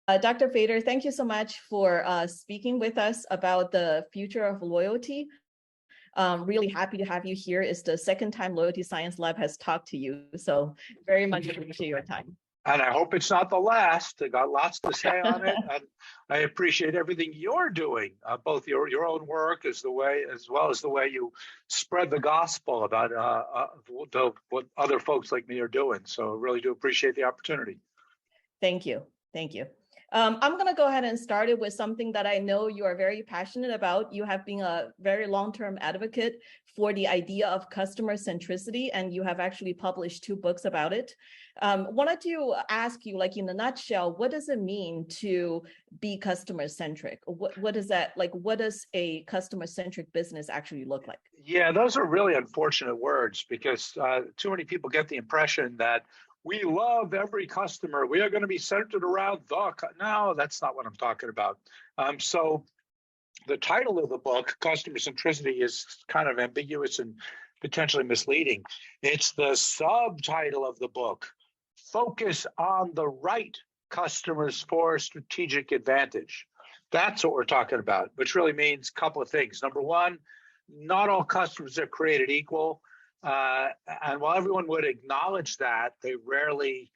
Dr. Fader, thank you so much for speaking with us about the future of loyalty. Really happy to have you here. It's the second time Loyalty Science Lab has talked to you, so very much appreciate your time. And I hope it's not the last. I got lots to say on it, and I appreciate everything you're doing, both your own work as well as the way you spread the gospel about what other folks like me are doing. So I really do appreciate the opportunity. Thank you. Thank you. I'm going to go ahead and start it with something that I know you are very passionate about. You have been a very long-term advocate for the idea of customer centricity, and you have actually published 2 books about it. Wanted to ask you, like in a nutshell, what does it mean to be customer centric? What is that like? What does a customer centric business actually look like? Yeah, those are really unfortunate words because too many people get the impression that we love every customer. We are going to be centered around No, that's not what I'm talking about. So the title of the book, Customer Centricity, is kind of ambiguous and potentially misleading. It's the subtitle of the book, Focus on the Right Customers for Strategic Advantage. That's what we're talking about, which really means a couple of things. Number one, not all customers are created equal. And while everyone would acknowledge that, they rarely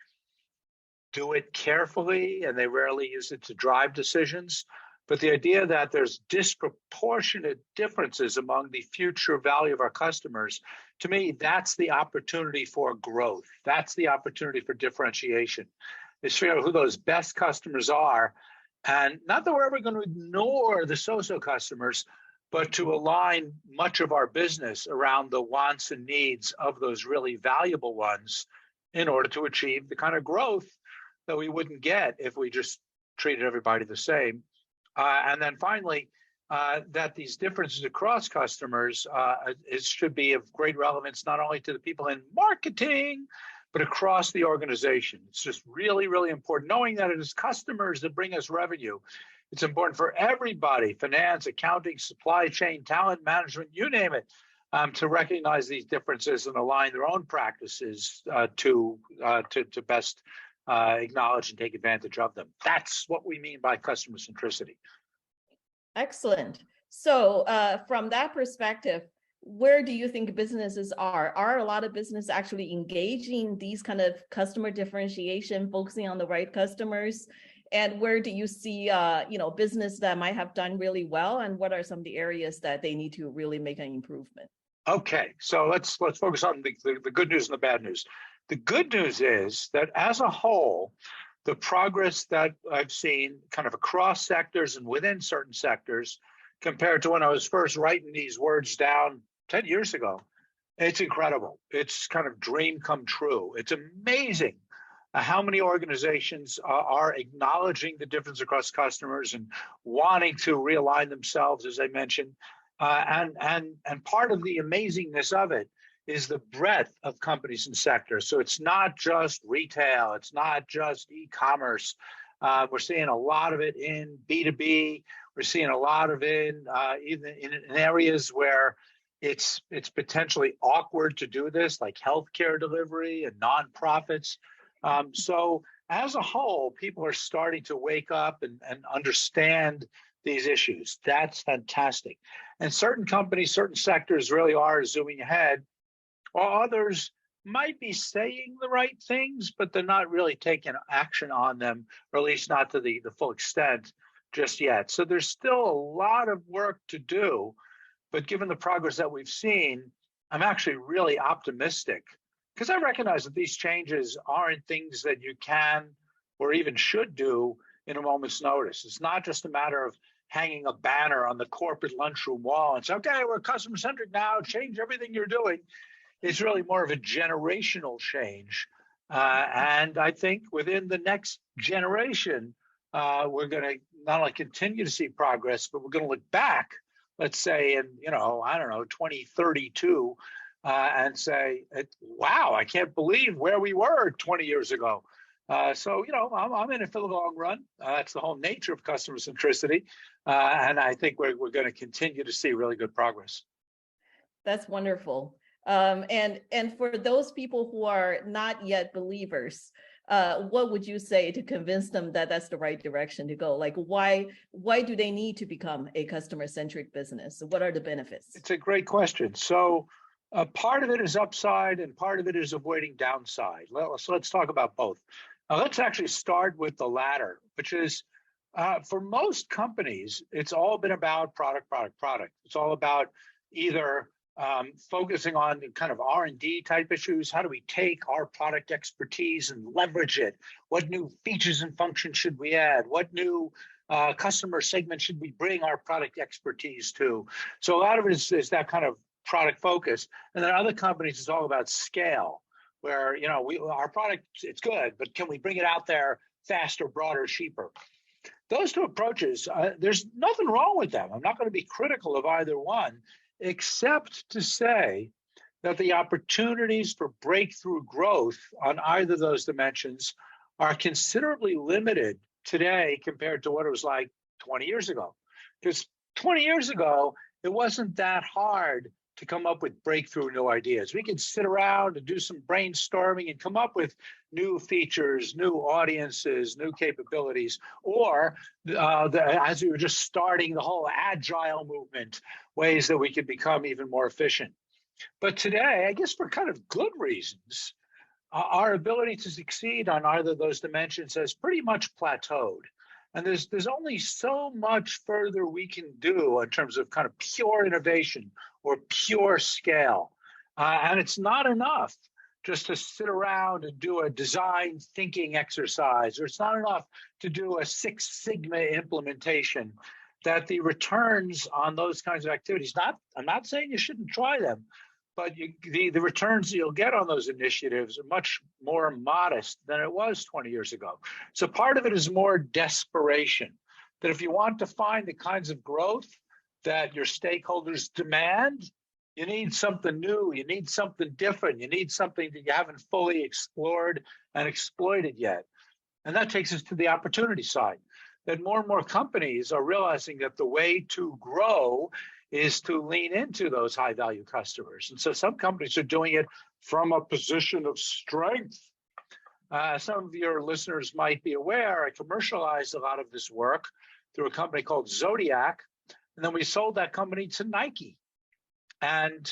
do it carefully and they rarely use it to drive decisions. But the idea that there's disproportionate differences among the future value of our customers, to me, that's the opportunity for growth. That's the opportunity for differentiation. Is figure out who those best customers are. And not that we're ever going to ignore the so-so customers, but to align much of our business around the wants and needs of those really valuable ones in order to achieve the kind of growth that we wouldn't get if we just treated everybody the same. And then finally, that these differences across customers, it should be of great relevance not only to the people in marketing, but across the organization. It's just really, really important, knowing that it is customers that bring us revenue. It's important for everybody, finance, accounting, supply chain, talent management, you name it, to recognize these differences and align their own practices to best acknowledge and take advantage of them. That's what we mean by customer centricity. Excellent. So from that perspective, where do you think businesses are? Are a lot of businesses actually engaging these kind of customer differentiation, focusing on the right customers? And where do you see, business that might have done really well, and what are some of the areas that they need to really make an improvement? Okay, so let's focus on the good news and the bad news. The good news is that as a whole, the progress that I've seen kind of across sectors and within certain sectors, compared to when I was first writing these words down 10 years ago, it's incredible. It's kind of dream come true. It's amazing how many organizations are acknowledging the difference across customers and wanting to realign themselves, as I mentioned. And part of the amazingness of it is the breadth of companies and sectors. So it's not just retail, it's not just e-commerce. We're seeing a lot of it in B2B. We're seeing a lot of it even in areas where it's potentially awkward to do this, like healthcare delivery and nonprofits. So as a whole, people are starting to wake up and understand these issues. That's fantastic. And certain companies, certain sectors really are zooming ahead, while others might be saying the right things, but they're not really taking action on them, or at least not to the full extent just yet. So there's still a lot of work to do, but given the progress that we've seen, I'm actually really optimistic, because I recognize that these changes aren't things that you can or even should do in a moment's notice. It's not just a matter of hanging a banner on the corporate lunchroom wall and say, okay, we're customer centric now, change everything you're doing. It's really more of a generational change. And I think within the next generation, we're going to not only continue to see progress, but we're going to look back, let's say in, 2032, and say, wow, I can't believe where we were 20 years ago. So, I'm in it for the long run. That's the whole nature of customer centricity. And I think we're going to continue to see really good progress. That's wonderful. And for those people who are not yet believers, what would you say to convince them that that's the right direction to go? Like, why do they need to become a customer-centric business? What are the benefits? It's a great question. So part of it is upside and part of it is avoiding downside. So let's talk about both. Let's actually start with the latter, which is for most companies, it's all been about product. It's all about either focusing on kind of R&D type issues. How do we take our product expertise and leverage it? What new features and functions should we add? What new customer segment should we bring our product expertise to? So a lot of it is that kind of product focus. And then other companies, it's all about scale, where our product, it's good, but can we bring it out there faster, broader, cheaper? Those two approaches, there's nothing wrong with them. I'm not going to be critical of either one, except to say that the opportunities for breakthrough growth on either of those dimensions are considerably limited today compared to what it was like 20 years ago. Because 20 years ago, it wasn't that hard to come up with breakthrough new ideas. We could sit around and do some brainstorming and come up with new features, new audiences, new capabilities, or as we were just starting the whole agile movement, ways that we could become even more efficient. But today, I guess for kind of good reasons, our ability to succeed on either of those dimensions has pretty much plateaued. And there's only so much further we can do in terms of kind of pure innovation or pure scale. And it's not enough just to sit around and do a design thinking exercise, or it's not enough to do a Six Sigma implementation, that the returns on those kinds of activities, I'm not saying you shouldn't try them, but the returns you'll get on those initiatives are much more modest than it was 20 years ago. So part of it is more desperation, that if you want to find the kinds of growth that your stakeholders demand, you need something new, you need something different, you need something that you haven't fully explored and exploited yet. And that takes us to the opportunity side, that more and more companies are realizing that the way to grow is to lean into those high value customers. And so some companies are doing it from a position of strength. Some of your listeners might be aware, I commercialized a lot of this work through a company called Zodiac. And then we sold that company to Nike. And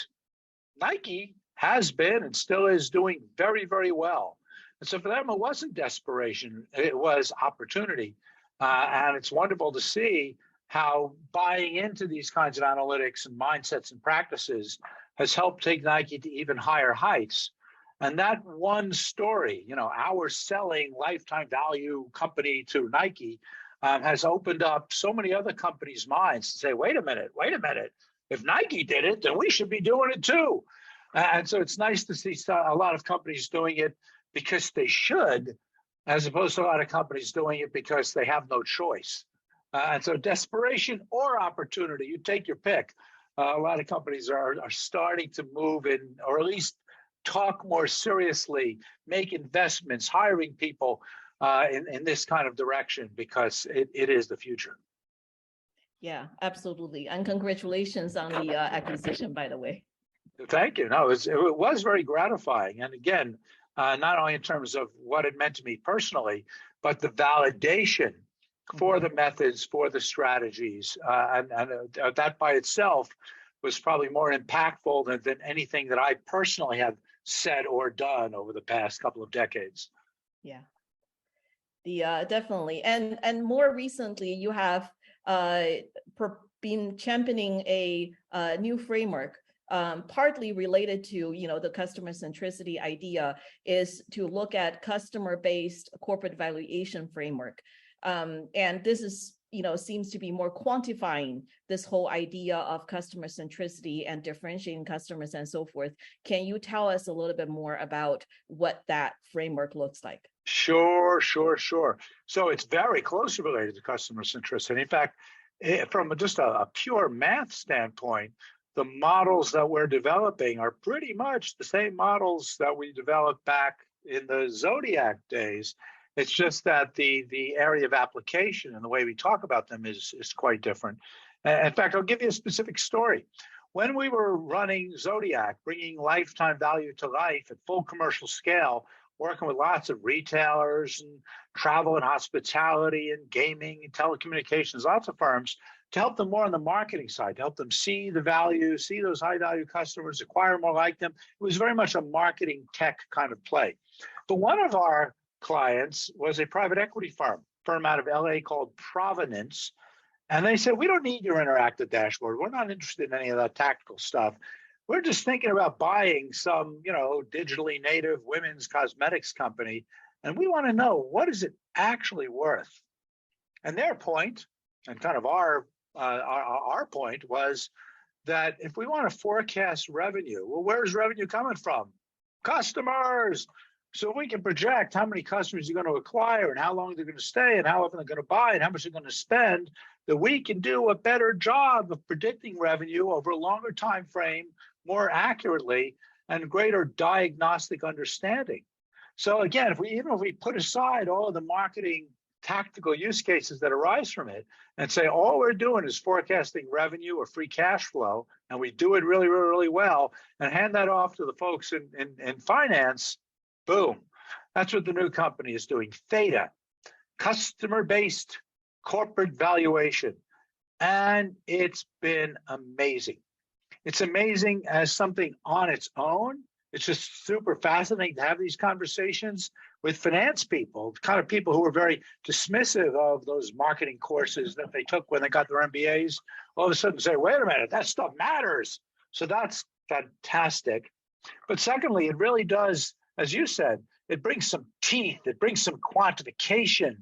Nike has been and still is doing very, very well. And so for them, it wasn't desperation, it was opportunity. And it's wonderful to see how buying into these kinds of analytics and mindsets and practices has helped take Nike to even higher heights. And that one story, our selling lifetime value company to Nike has opened up so many other companies' minds to say, wait a minute, if Nike did it, then we should be doing it too. And so it's nice to see a lot of companies doing it because they should, as opposed to a lot of companies doing it because they have no choice. And so desperation or opportunity, you take your pick. A lot of companies are starting to move in, or at least talk more seriously, make investments, hiring people in this kind of direction, because it is the future. Yeah, absolutely. And congratulations on the acquisition, by the way. Thank you. No, it was very gratifying. And again, not only in terms of what it meant to me personally, but the validation for the methods, for the strategies. And that by itself was probably more impactful than anything that I personally have said or done over the past couple of decades. Yeah, definitely. And more recently, you have been championing a new framework, partly related to, the customer centricity idea, is to look at customer-based corporate valuation framework. And this is, seems to be more quantifying this whole idea of customer centricity and differentiating customers and so forth. Can you tell us a little bit more about what that framework looks like? Sure. So it's very closely related to customer centricity. In fact, from just a pure math standpoint, the models that we're developing are pretty much the same models that we developed back in the Zodiac days. It's just that the area of application and the way we talk about them is quite different. In fact, I'll give you a specific story. When we were running Zodiac, bringing lifetime value to life at full commercial scale, working with lots of retailers and travel and hospitality and gaming and telecommunications, lots of firms, to help them more on the marketing side, to help them see the value, see those high value customers, acquire more like them. It was very much a marketing tech kind of play. But one of our clients was a private equity firm out of LA called Provenance. And they said, we don't need your interactive dashboard. We're not interested in any of that tactical stuff. We're just thinking about buying some, digitally native women's cosmetics company. And we want to know, what is it actually worth? And their point, and kind of our point, was that if we want to forecast revenue, well, where's revenue coming from? Customers. So we can project how many customers you're going to acquire and how long they're going to stay and how often they're going to buy and how much they're going to spend, that we can do a better job of predicting revenue over a longer time frame, more accurately, and greater diagnostic understanding. So again, if we put aside all of the marketing tactical use cases that arise from it and say all we're doing is forecasting revenue or free cash flow, and we do it really, really, really well, and hand that off to the folks in finance, boom. That's what the new company is doing. Theta, customer-based corporate valuation. And it's been amazing. It's amazing as something on its own. It's just super fascinating to have these conversations with finance people, the kind of people who are very dismissive of those marketing courses that they took when they got their MBAs, all of a sudden say, wait a minute, that stuff matters. So that's fantastic. But secondly, it really does, as you said, it brings some teeth, it brings some quantification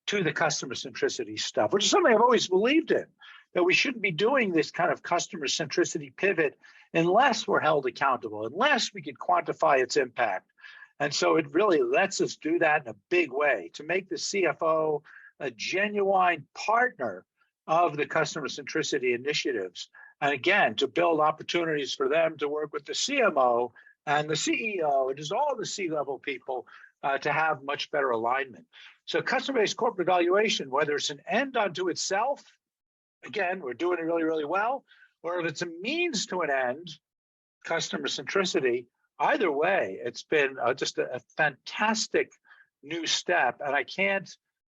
to the customer centricity stuff, which is something I've always believed in, that we shouldn't be doing this kind of customer centricity pivot unless we're held accountable, unless we can quantify its impact. And so it really lets us do that in a big way, to make the CFO a genuine partner of the customer centricity initiatives. And again, to build opportunities for them to work with the CMO and the CEO and just all the C-level people to have much better alignment. So customer-based corporate valuation, whether it's an end unto itself, again, we're doing it really, really well, or if it's a means to an end, customer centricity, either way, it's been just a fantastic new step. And I can't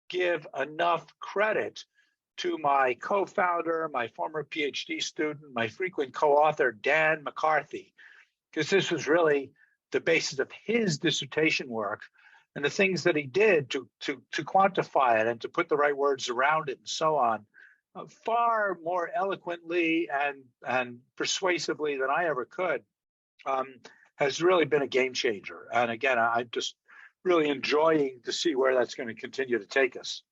give enough credit to my co-founder, my former PhD student, my frequent co-author, Dan McCarthy, because this was really the basis of his dissertation work and the things that he did to quantify it and to put the right words around it and so on, far more eloquently and persuasively than I ever could, has really been a game changer. And again, I'm just really enjoying to see where that's going to continue to take us.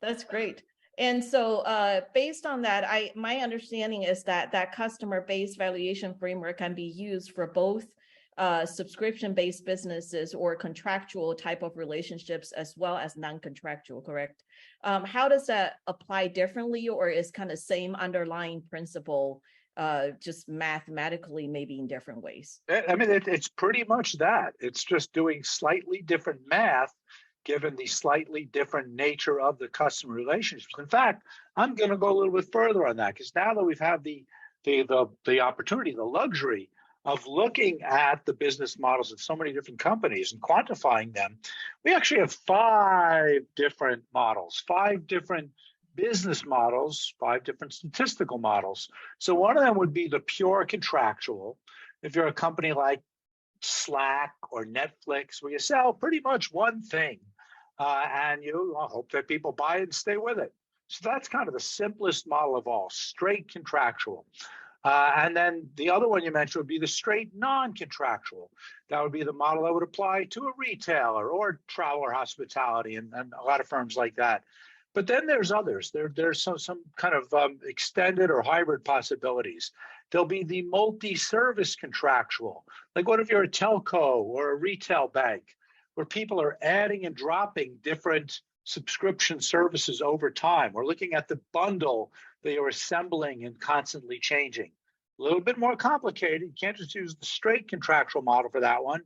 That's great. And so based on that, my understanding is that customer-based valuation framework can be used for both subscription-based businesses or contractual type of relationships as well as non-contractual, correct? How does that apply differently, or is kind of same underlying principle, just mathematically maybe in different ways? I mean, it's pretty much that. It's just doing slightly different math given the slightly different nature of the customer relationships. In fact, I'm going to go a little bit further on that, because now that we've had the opportunity, the luxury of looking at the business models of so many different companies and quantifying them, we actually have 5 different models, 5 different business models, 5 different statistical models. So one of them would be the pure contractual. If you're a company like Slack or Netflix, where you sell pretty much one thing, and you hope that people buy it and stay with it. So that's kind of the simplest model of all, straight contractual. And then the other one you mentioned would be the straight non-contractual. That would be the model that would apply to a retailer or travel or hospitality and a lot of firms like that. But then there's others. There's some kind of extended or hybrid possibilities. There'll be the multi-service contractual. Like what if you're a telco or a retail bank, where people are adding and dropping different subscription services over time. We're looking at the bundle that you're assembling and constantly changing. A little bit more complicated. You can't just use the straight contractual model for that one,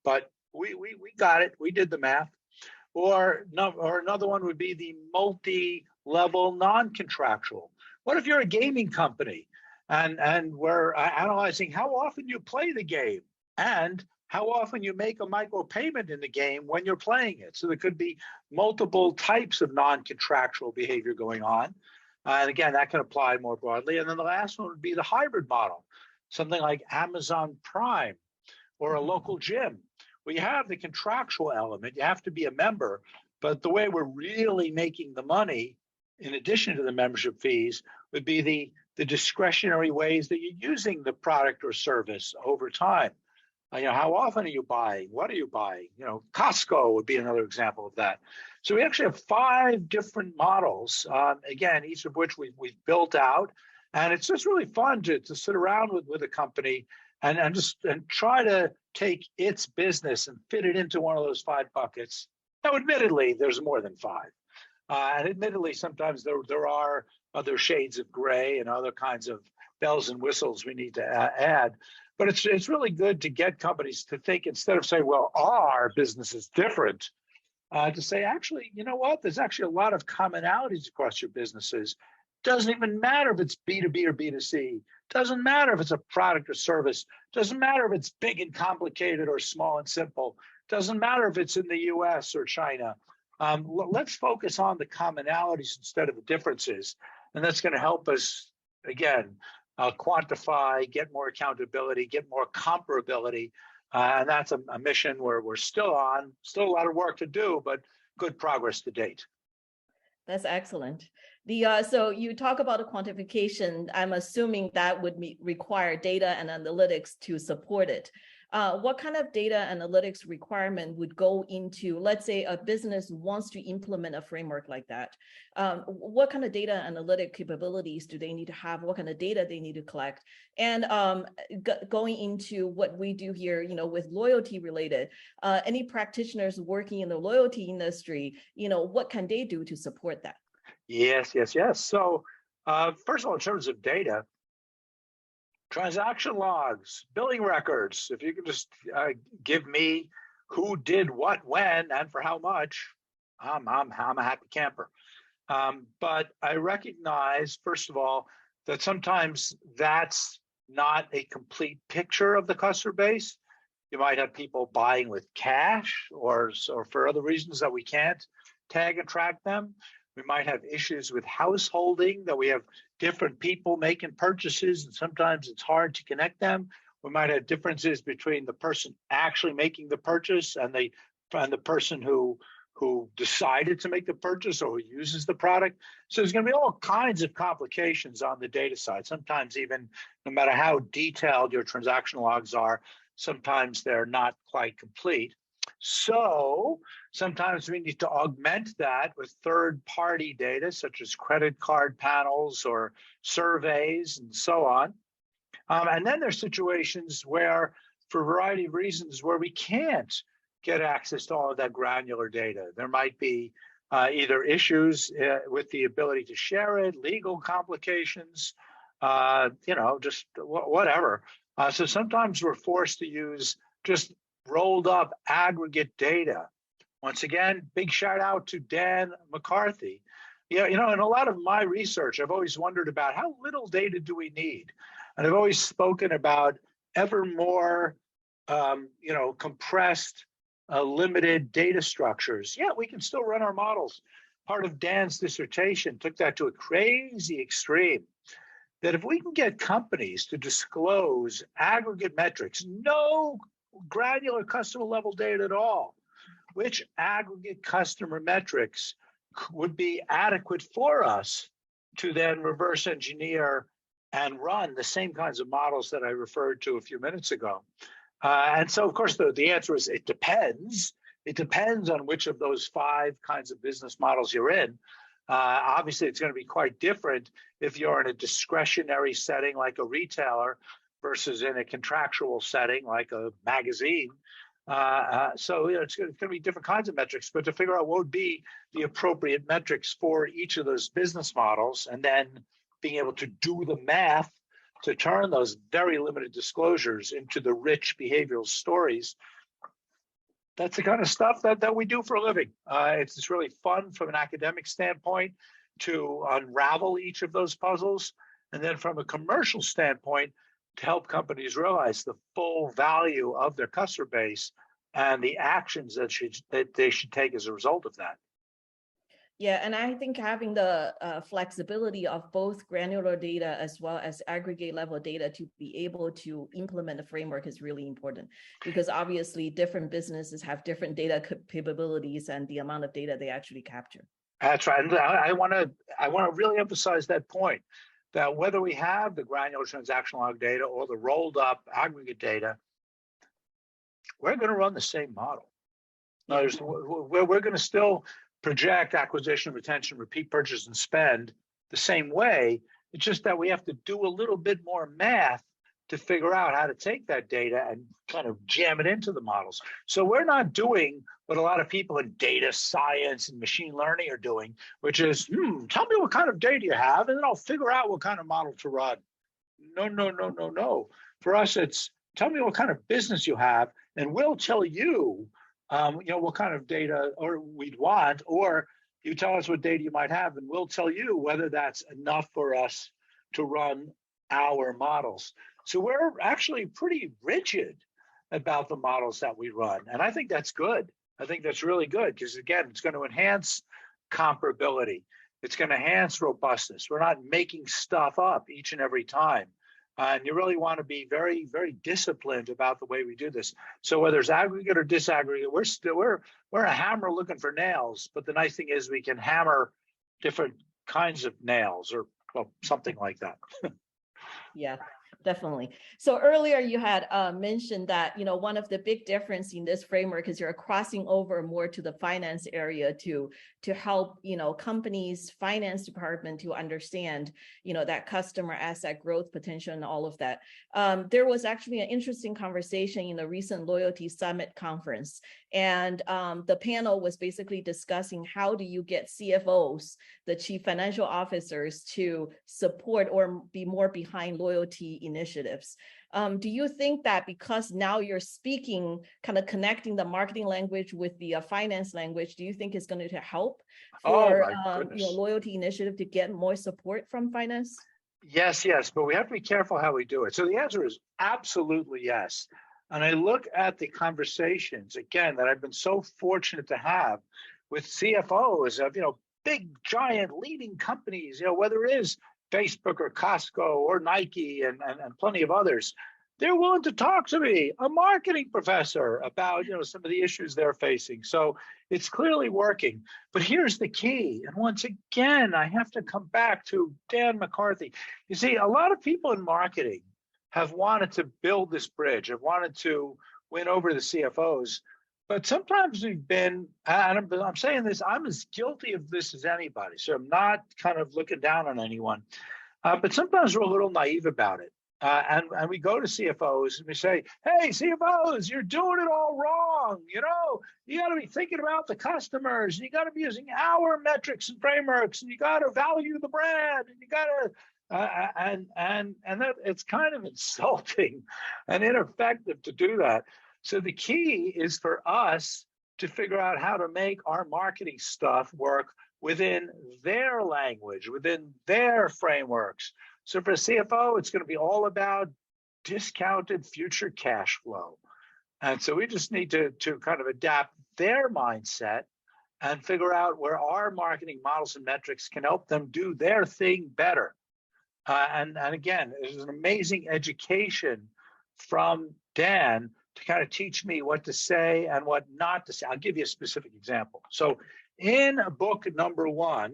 but we got it. We did the math. Or another one would be the multi-level non-contractual. What if you're a gaming company and we're analyzing how often you play the game and how often you make a micropayment in the game when you're playing it. So there could be multiple types of non-contractual behavior going on. And again, that can apply more broadly. And then the last one would be the hybrid model, something like Amazon Prime or a local gym, where you have the contractual element, you have to be a member, but the way we're really making the money, in addition to the membership fees, would be the discretionary ways that you're using the product or service over time. How often are you buying? What are you buying? Costco would be another example of that. So we actually have 5 different models, again, each of which we've built out. And it's just really fun to sit around with a company and try to take its business and fit it into one of those 5 buckets. Now, admittedly, there's more than 5. And admittedly, sometimes there are other shades of gray and other kinds of bells and whistles we need to add. But it's really good to get companies to think, instead of saying, well, our business is different, to say, actually, you know what? There's actually a lot of commonalities across your businesses. Doesn't even matter if it's B2B or B2C. Doesn't matter if it's a product or service. Doesn't matter if it's big and complicated or small and simple. Doesn't matter if it's in the US or China. Let's focus on the commonalities instead of the differences. And that's going to help us, again, quantify, get more accountability, get more comparability. And that's a mission where we're still on, still a lot of work to do, but good progress to date. That's excellent. So you talk about a quantification. I'm assuming that would require data and analytics to support it. What kind of data analytics requirement would go into, let's say a business wants to implement a framework like that? What kind of data analytic capabilities do they need to have? What kind of data they need to collect? And going into what we do here, with loyalty related, any practitioners working in the loyalty industry, what can they do to support that? Yes. So first of all, in terms of data, transaction logs, billing records. If you could just give me who did what, when, and for how much, I'm a happy camper. But I recognize, first of all, that sometimes that's not a complete picture of the customer base. You might have people buying with cash, or for other reasons that we can't tag and track them. We might have issues with householding, that we have different people making purchases, and sometimes it's hard to connect them. We might have differences between the person actually making the purchase and the person who decided to make the purchase or who uses the product. So there's going to be all kinds of complications on the data side. Sometimes even, no matter how detailed your transaction logs are, sometimes they're not quite complete. So sometimes we need to augment that with third-party data, such as credit card panels or surveys and so on. And then there's situations where, for a variety of reasons, where we can't get access to all of that granular data. There might be either issues with the ability to share it, legal complications, just whatever. So sometimes we're forced to use just rolled up aggregate data. Once again, big shout out to Dan McCarthy. In a lot of my research, I've always wondered about how little data do we need? And I've always spoken about ever more, compressed, limited data structures. Yeah, we can still run our models. Part of Dan's dissertation took that to a crazy extreme, that if we can get companies to disclose aggregate metrics, no granular customer level data at all, which aggregate customer metrics would be adequate for us to then reverse engineer and run the same kinds of models that I referred to a few minutes ago. And so, of course, the answer is it depends. It depends on which of those 5 kinds of business models you're in. Obviously, it's going to be quite different if you're in a discretionary setting like a retailer versus in a contractual setting like a magazine. So it's going to be different kinds of metrics, but to figure out what would be the appropriate metrics for each of those business models, and then being able to do the math to turn those very limited disclosures into the rich behavioral stories. That's the kind of stuff that we do for a living. It's really fun from an academic standpoint to unravel each of those puzzles. And then from a commercial standpoint, to help companies realize the full value of their customer base and the actions that they should take as a result of that. Yeah, and I think having the flexibility of both granular data as well as aggregate level data to be able to implement a framework is really important, because obviously different businesses have different data capabilities and the amount of data they actually capture. That's right. And I want to really emphasize that point, that whether we have the granular transactional log data or the rolled up aggregate data, we're going to run the same model. Yeah. We're going to still project acquisition, retention, repeat purchase, and spend the same way. It's just that we have to do a little bit more math to figure out how to take that data and kind of jam it into the models. So we're not doing what a lot of people in data science and machine learning are doing, which is, tell me what kind of data you have, and then I'll figure out what kind of model to run. No. For us, it's tell me what kind of business you have, and we'll tell you what kind of data or we'd want, or you tell us what data you might have, and we'll tell you whether that's enough for us to run our models. So we're actually pretty rigid about the models that we run. And I think that's good. I think that's really good, because again, it's going to enhance comparability. It's going to enhance robustness. We're not making stuff up each and every time. And you really want to be very, very disciplined about the way we do this. So whether it's aggregate or disaggregate, we're a hammer looking for nails. But the nice thing is we can hammer different kinds of nails, or something like that. Yeah, definitely. So earlier you had mentioned that, one of the big difference in this framework is you're crossing over more to the finance area to help, companies' finance department to understand, that customer asset growth potential and all of that. There was actually an interesting conversation in the recent Loyalty Summit conference. And the panel was basically discussing how do you get CFOs, the chief financial officers, to support or be more behind loyalty initiatives. Do you think that because now you're speaking, kind of connecting the marketing language with the finance language, do you think it's going to help for loyalty initiative to get more support from finance? Yes, but we have to be careful how we do it. So the answer is absolutely yes. And I look at the conversations, again, that I've been so fortunate to have with CFOs of, big, giant, leading companies, whether it is Facebook or Costco or Nike and plenty of others. They're willing to talk to me, a marketing professor, about some of the issues they're facing. So it's clearly working. But here's the key. And once again, I have to come back to Dan McCarthy. You see, a lot of people in marketing have wanted to build this bridge, have wanted to win over the CFOs. But sometimes we've been, and I'm saying this, I'm as guilty of this as anybody. So I'm not kind of looking down on anyone. But sometimes we're a little naive about it. And we go to CFOs and we say, hey, CFOs, you're doing it all wrong. You got to be thinking about the customers, and you got to be using our metrics and frameworks, and you got to value the brand, and you got to, and that it's kind of insulting and ineffective to do that. So the key is for us to figure out how to make our marketing stuff work within their language, within their frameworks. So for a CFO, it's going to be all about discounted future cash flow. And so we just need to kind of adapt their mindset and figure out where our marketing models and metrics can help them do their thing better. And again, it was an amazing education from Dan to kind of teach me what to say and what not to say. I'll give you a specific example. So in book number 1,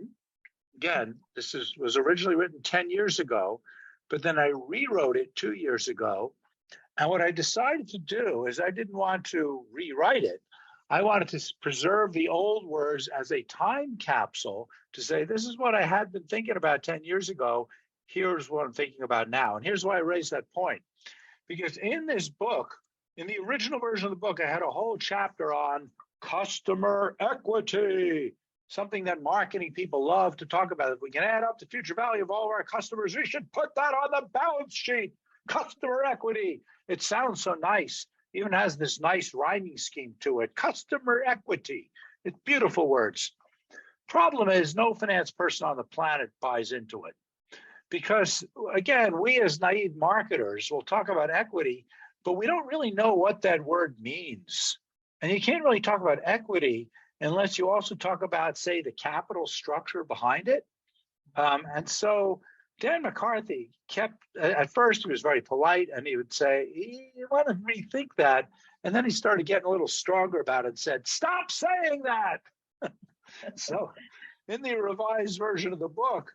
again, this was originally written 10 years ago, but then I rewrote it 2 years ago. And what I decided to do is I didn't want to rewrite it. I wanted to preserve the old words as a time capsule to say, this is what I had been thinking about 10 years ago. Here's what I'm thinking about now. And here's why I raised that point. Because in this book, in the original version of the book, I had a whole chapter on customer equity, something that marketing people love to talk about. If we can add up the future value of all of our customers, we should put that on the balance sheet. Customer equity. It sounds so nice. Even has this nice rhyming scheme to it. Customer equity. It's beautiful words. Problem is, no finance person on the planet buys into it, Because again, we as naive marketers will talk about equity, but we don't really know what that word means. And you can't really talk about equity unless you also talk about, say, the capital structure behind it. And so Dan McCarthy kept, at first he was very polite and he would say, you want to rethink that. And then he started getting a little stronger about it and said, stop saying that. So in the revised version of the book,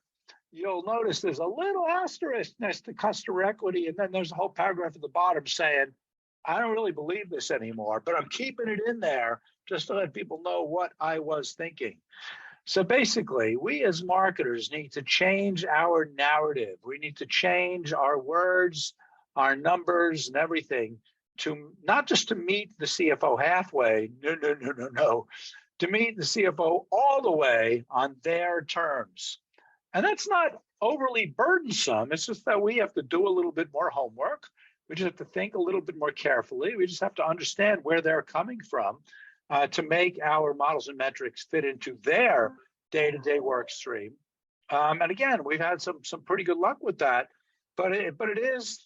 you'll notice there's a little asterisk next to customer equity. And then there's a whole paragraph at the bottom saying, I don't really believe this anymore, but I'm keeping it in there just to let people know what I was thinking. So basically, we as marketers need to change our narrative. We need to change our words, our numbers, and everything to not just to meet the CFO halfway, no, to meet the CFO all the way on their terms. And that's not overly burdensome. It's just that we have to do a little bit more homework. We just have to think a little bit more carefully. We just have to understand where they're coming from to make our models and metrics fit into their day-to-day work stream. And again, we've had some pretty good luck with that. But it is,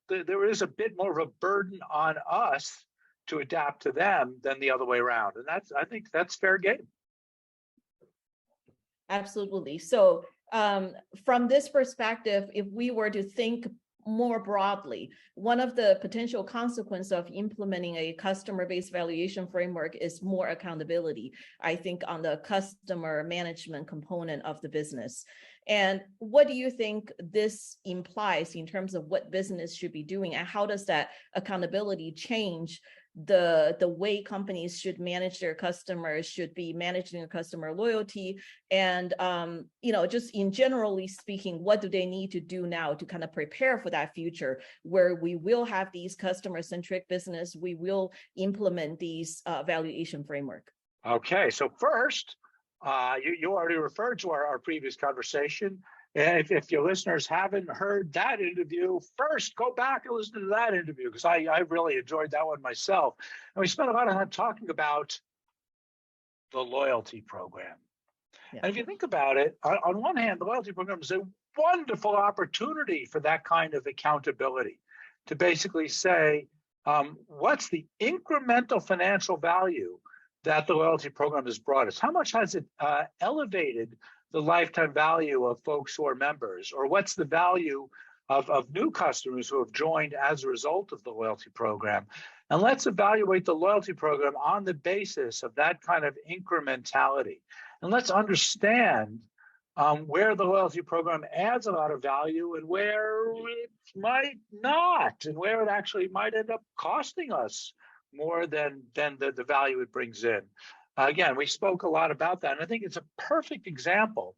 there is a bit more of a burden on us to adapt to them than the other way around. And I think that's fair game. Absolutely. So from this perspective, if we were to think more broadly, one of the potential consequences of implementing a customer-based valuation framework is more accountability, I think, on the customer management component of the business. And what do you think this implies in terms of what business should be doing, and how does that accountability change the way companies should manage their customers, should be managing their customer loyalty, and just in generally speaking, what do they need to do now to kind of prepare for that future where we will have these customer-centric business, we will implement these valuation framework? Okay, so first, you already referred to our previous conversation. And if your listeners haven't heard that interview, first go back and listen to that interview, because I really enjoyed that one myself. And we spent a lot of time talking about the loyalty program. Yeah. And if you think about it, on one hand, the loyalty program is a wonderful opportunity for that kind of accountability, to basically say, what's the incremental financial value that the loyalty program has brought us? How much has it elevated the lifetime value of folks who are members? Or what's the value of new customers who have joined as a result of the loyalty program? And let's evaluate the loyalty program on the basis of that kind of incrementality. And let's understand where the loyalty program adds a lot of value and where it might not, and where it actually might end up costing us more than the value it brings in. Again, we spoke a lot about that, and I think it's a perfect example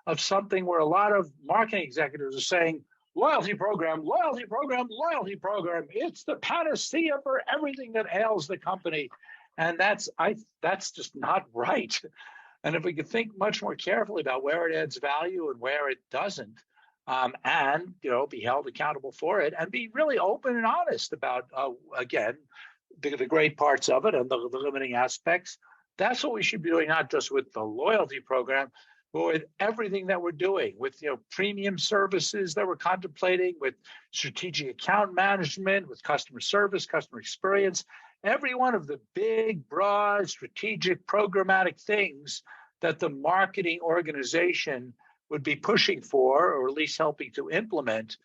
of something where a lot of marketing executives are saying, loyalty program, loyalty program, loyalty program. It's the panacea for everything that ails the company. And that's just not right. And if we could think much more carefully about where it adds value and where it doesn't, and be held accountable for it, and be really open and honest about, again, the great parts of it and the limiting aspects. That's what we should be doing, not just with the loyalty program, but with everything that we're doing, with premium services that we're contemplating, with strategic account management, with customer service, customer experience, every one of the big, broad, strategic, programmatic things that the marketing organization would be pushing for, or at least helping to implement.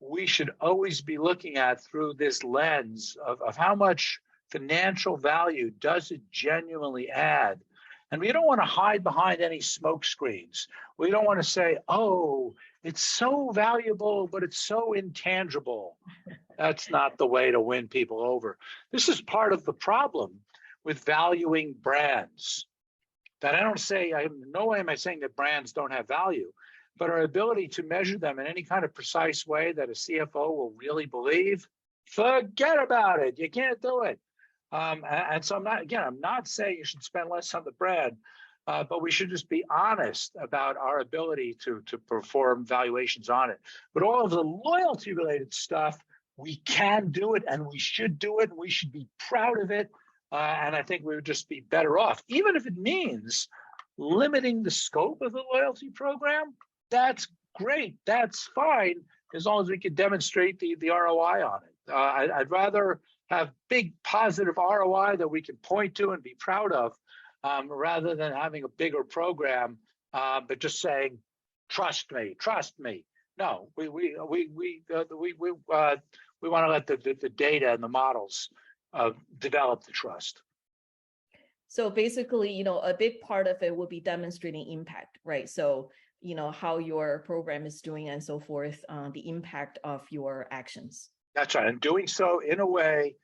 We should always be looking at through this lens of how much financial value does it genuinely add. And we don't want to hide behind any smoke screens. We don't want to say, oh, it's so valuable, but it's so intangible. That's not the way to win people over. This is part of the problem with valuing brands. That no way am I saying that brands don't have value, but our ability to measure them in any kind of precise way that a CFO will really believe, forget about it. You can't do it. And so I'm not saying you should spend less on the brand, but we should just be honest about our ability to perform valuations on it. But all of the loyalty related stuff, we can do it and we should do it. And we should be proud of it. And I think we would just be better off, even if it means limiting the scope of the loyalty program. That's great, that's fine, as long as we can demonstrate the ROI on it. I'd rather have big positive ROI that we can point to and be proud of, rather than having a bigger program, but just saying, trust me, trust me. No, we want to let the data and the models develop the trust. So basically, a big part of it would be demonstrating impact, right? So, how your program is doing and so forth, the impact of your actions. That's right. And doing so in a way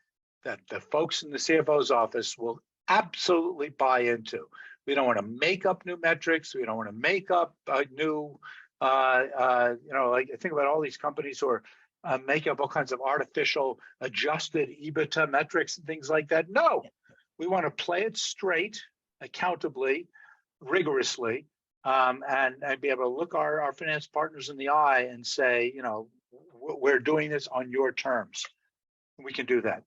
that the folks in the CFO's office will absolutely buy into. We don't want to make up new metrics. We don't want to make up new, like I think about all these companies who are making up all kinds of artificial adjusted EBITDA metrics and things like that. No, we want to play it straight, accountably, rigorously, and be able to look our finance partners in the eye and say, we're doing this on your terms. We can do that.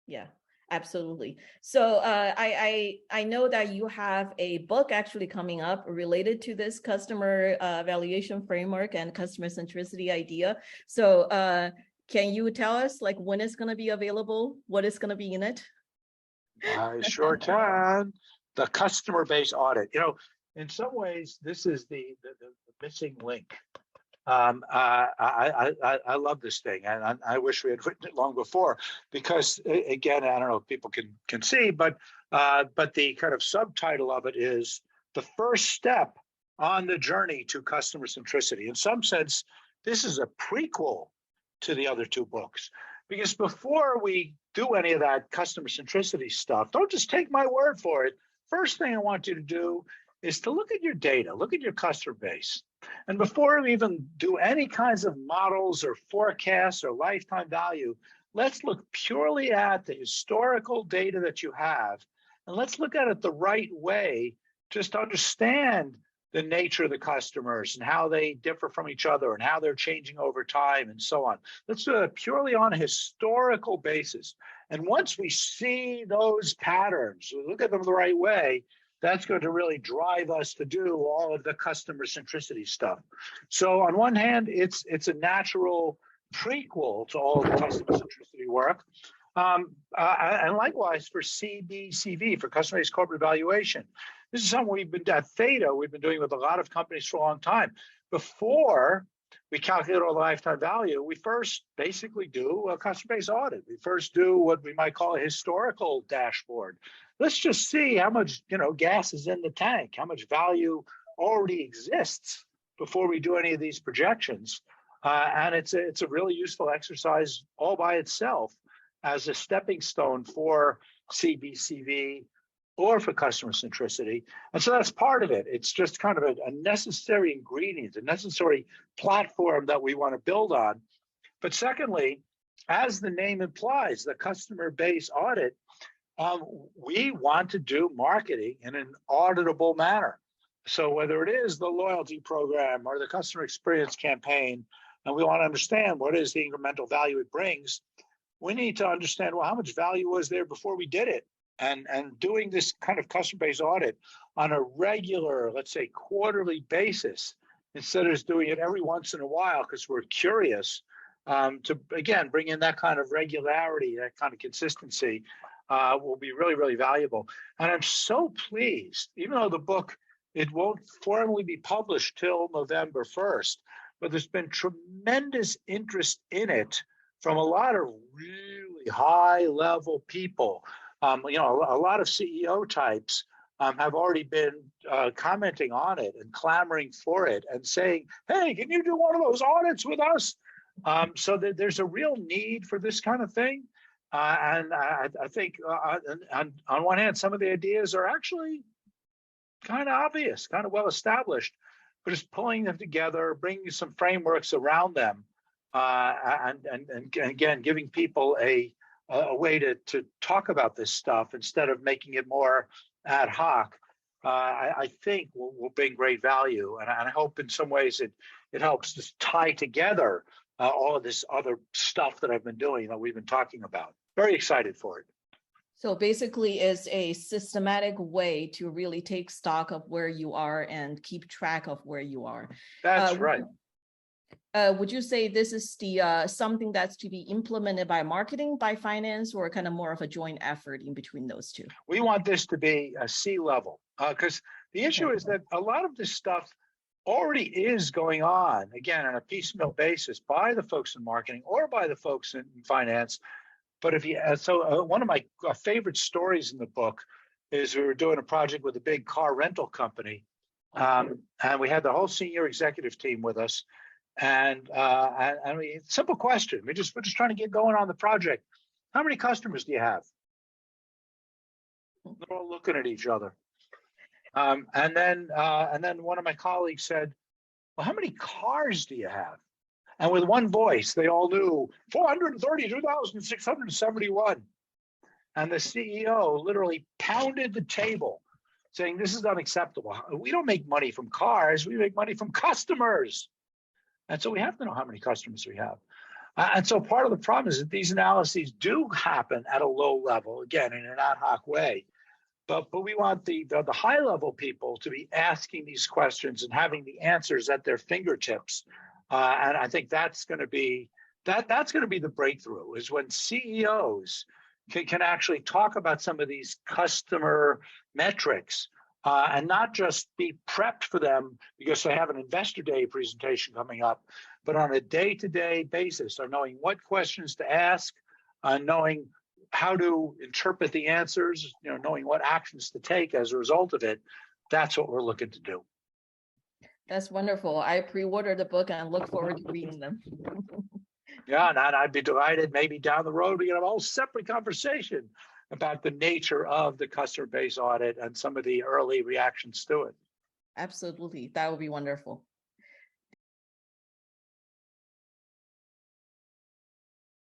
Yeah, absolutely. So I know that you have a book actually coming up related to this customer valuation framework and customer centricity idea. So can you tell us when it's going to be available? What is going to be in it? I sure can. The customer base audit. In some ways, this is the missing link. I love this thing, and I wish we had written it long before, because again, I don't know if people can see, but the kind of subtitle of it is the first step on the journey to customer centricity. In some sense, this is a prequel to the other two books, because before we do any of that customer centricity stuff, don't just take my word for it. First thing I want you to do is to look at your data, look at your customer base. And before we even do any kinds of models or forecasts or lifetime value, let's look purely at the historical data that you have, and let's look at it the right way, just to understand the nature of the customers and how they differ from each other and how they're changing over time and so on. Let's do it purely on a historical basis. And once we see those patterns, we look at them the right way, that's going to really drive us to do all of the customer centricity stuff. So on one hand, it's a natural prequel to all of the customer centricity work. And likewise for CBCV, for customer-based corporate valuation. This is something we've been at Theta, we've been doing with a lot of companies for a long time. Before we calculate all the lifetime value, we first basically do a customer-based audit. We first do what we might call a historical dashboard. Let's just see how much gas is in the tank, how much value already exists before we do any of these projections. And it's a really useful exercise all by itself as a stepping stone for CBCV or for customer centricity. And so that's part of it. It's just kind of a necessary ingredient, a necessary platform that we want to build on. But secondly, as the name implies, the customer base audit, we want to do marketing in an auditable manner. So whether it is the loyalty program or the customer experience campaign, and we want to understand what is the incremental value it brings, we need to understand, well, how much value was there before we did it? And doing this kind of customer-based audit on a regular, let's say quarterly basis, instead of just doing it every once in a while because we're curious, to, again, bring in that kind of regularity, that kind of consistency, will be really, really valuable. And I'm so pleased, even though the book, it won't formally be published till November 1st, but there's been tremendous interest in it from a lot of really high-level people. A lot of CEO types have already been commenting on it and clamoring for it and saying, hey, can you do one of those audits with us? So there's a real need for this kind of thing. And I think on one hand, some of the ideas are actually kind of obvious, kind of well established, but just pulling them together, bringing some frameworks around them, and again, giving people a way to talk about this stuff instead of making it more ad hoc, I think will bring great value. And I hope in some ways it helps just tie together all of this other stuff that I've been doing, that we've been talking about. Very excited for it. So basically, it's a systematic way to really take stock of where you are and keep track of where you are. That's right. Would you say this is the something that's to be implemented by marketing, by finance, or kind of more of a joint effort in between those two? We want this to be a C-level, because the issue is that a lot of this stuff already is going on, again, on a piecemeal basis by the folks in marketing or by the folks in finance. But if you, one of my favorite stories in the book is we were doing a project with a big car rental company, and we had the whole senior executive team with us. And simple question. We're just trying to get going on the project. How many customers do you have? They're all looking at each other. And then one of my colleagues said, "Well, how many cars do you have?" And with one voice, they all knew 432,671. And the CEO literally pounded the table, saying, "This is unacceptable. We don't make money from cars. We make money from customers." And so we have to know how many customers we have. And so part of the problem is that these analyses do happen at a low level, again, in an ad hoc way. But we want the high level people to be asking these questions and having the answers at their fingertips. And I think that's going to be the breakthrough, is when CEOs can actually talk about some of these customer metrics and not just be prepped for them because they have an investor day presentation coming up, but on a day-to-day basis, or knowing what questions to ask, knowing how to interpret the answers, knowing what actions to take as a result of it. That's what we're looking to do. That's wonderful. I pre-ordered the book and look forward to reading them. Yeah, and I'd be delighted. Maybe down the road we get a whole separate conversation about the nature of the customer base audit and some of the early reactions to it. Absolutely. That would be wonderful.